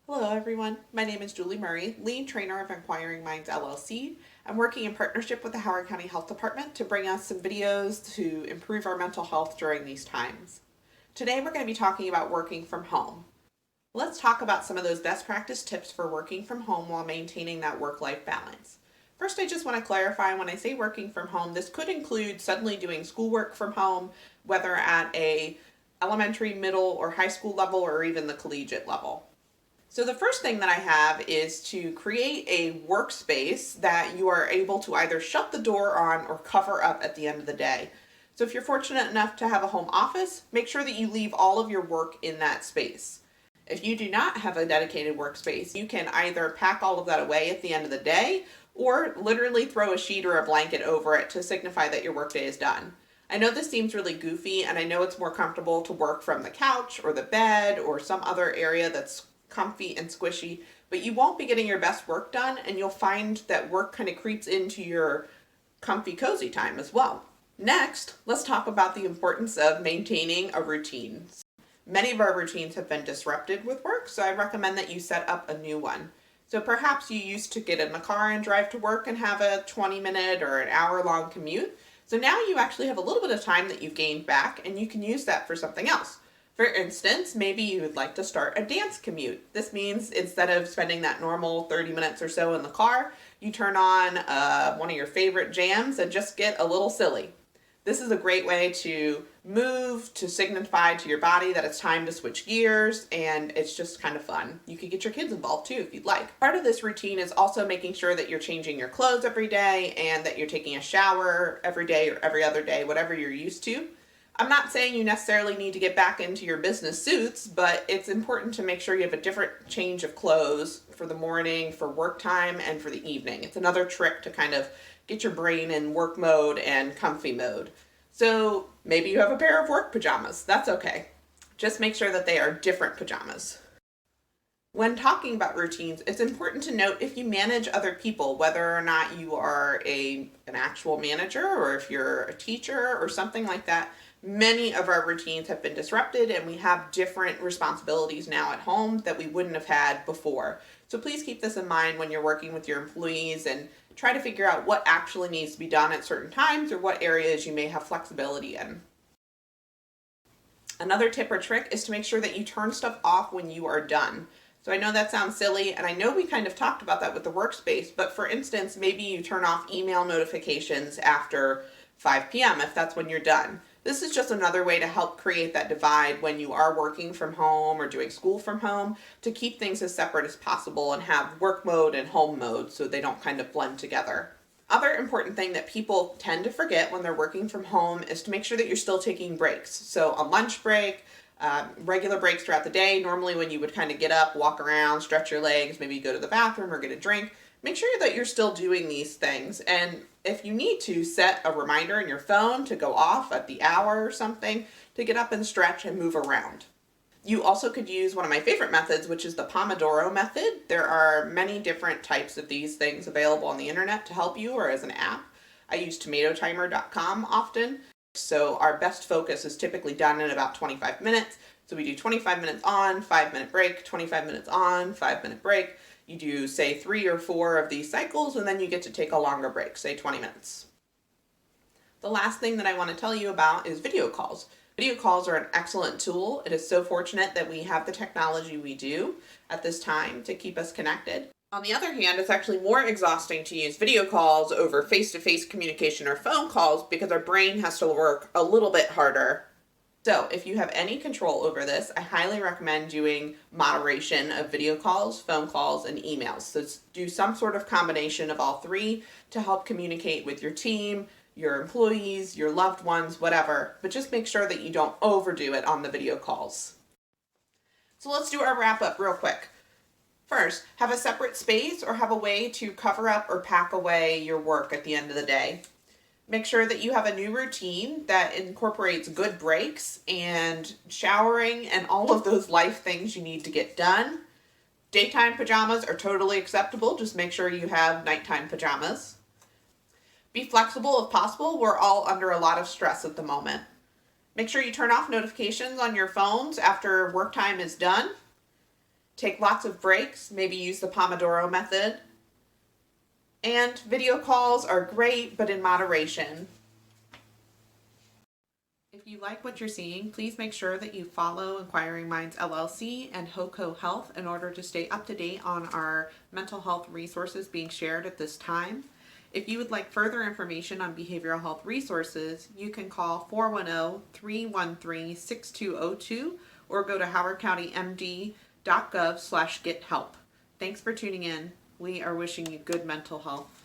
Hello everyone, my name is Julie Murray, lead trainer of Inquiring Minds LLC. I'm working in partnership with the Howard County Health Department to bring us some videos to improve our mental health during these times. Today we're going to be talking about working from home. Let's talk about some of those best practice tips for working from home while maintaining that work-life balance. First, I just want to clarify when I say working from home, this could include suddenly doing schoolwork from home, whether at a elementary, middle, or high school level, or even the collegiate level. So the first thing that I have is to create a workspace that you are able to either shut the door on or cover up at the end of the day. So if you're fortunate enough to have a home office, make sure that you leave all of your work in that space. If you do not have a dedicated workspace, you can either pack all of that away at the end of the day or literally throw a sheet or a blanket over it to signify that your workday is done. I know this seems really goofy, and I know it's more comfortable to work from the couch or the bed or some other area that's comfy and squishy, but you won't be getting your best work done, and you'll find that work kind of creeps into your comfy, cozy time as well. Next, let's talk about the importance of maintaining a routine. Many of our routines have been disrupted with work, so I recommend that you set up a new one. So perhaps you used to get in the car and drive to work and have a 20-minute or an hour-long commute. So now you actually have a little bit of time that you've gained back, and you can use that for something else. For instance, maybe you would like to start a dance commute. This means instead of spending that normal 30 minutes or so in the car, you turn on one of your favorite jams and just get a little silly. This is a great way to move, to signify to your body that it's time to switch gears, and it's just kind of fun. You could get your kids involved too if you'd like. Part of this routine is also making sure that you're changing your clothes every day and that you're taking a shower every day or every other day, whatever you're used to. I'm not saying you necessarily need to get back into your business suits, but it's important to make sure you have a different change of clothes for the morning, for work time, and for the evening. It's another trick to kind of get your brain in work mode and comfy mode. So maybe you have a pair of work pajamas. That's okay. Just make sure that they are different pajamas. When talking about routines, it's important to note if you manage other people, whether or not you are an actual manager or if you're a teacher or something like that. Many of our routines have been disrupted, and we have different responsibilities now at home that we wouldn't have had before. So please keep this in mind when you're working with your employees and try to figure out what actually needs to be done at certain times or what areas you may have flexibility in. Another tip or trick is to make sure that you turn stuff off when you are done. So I know that sounds silly, and I know we kind of talked about that with the workspace, but for instance, maybe you turn off email notifications after 5 p.m. if that's when you're done. This is just another way to help create that divide when you are working from home or doing school from home, to keep things as separate as possible and have work mode and home mode so they don't kind of blend together. Other important thing that people tend to forget when they're working from home is to make sure that you're still taking breaks. So a lunch break, regular breaks throughout the day, normally when you would kind of get up, walk around, stretch your legs, maybe go to the bathroom or get a drink. Make sure that you're still doing these things, and if you need to, set a reminder in your phone to go off at the hour or something to get up and stretch and move around. You also could use one of my favorite methods, which is the Pomodoro method. There are many different types of these things available on the internet to help you or as an app. I use tomatotimer.com often. So our best focus is typically done in about 25 minutes. So we do 25 minutes on, 5-minute break, 25 minutes on, 5-minute break. You do, say, 3 or 4 of these cycles, and then you get to take a longer break, say 20 minutes. The last thing that I want to tell you about is video calls. Video calls are an excellent tool. It is so fortunate that we have the technology we do at this time to keep us connected. On the other hand, it's actually more exhausting to use video calls over face-to-face communication or phone calls because our brain has to work a little bit harder. So if you have any control over this, I highly recommend doing moderation of video calls, phone calls, and emails. So do some sort of combination of all three to help communicate with your team, your employees, your loved ones, whatever, but just make sure that you don't overdo it on the video calls. So let's do our wrap up real quick. First, have a separate space or have a way to cover up or pack away your work at the end of the day. Make sure that you have a new routine that incorporates good breaks and showering and all of those life things you need to get done. Daytime pajamas are totally acceptable. Just make sure you have nighttime pajamas. Be flexible if possible. We're all under a lot of stress at the moment. Make sure you turn off notifications on your phones after work time is done. Take lots of breaks, maybe use the Pomodoro method. And video calls are great, but in moderation. If you like what you're seeing, please make sure that you follow Inquiring Minds LLC and HOCO Health in order to stay up to date on our mental health resources being shared at this time. If you would like further information on behavioral health resources, you can call 410-313-6202 or go to howardcountymd.gov/gethelp. Thanks for tuning in. We are wishing you good mental health.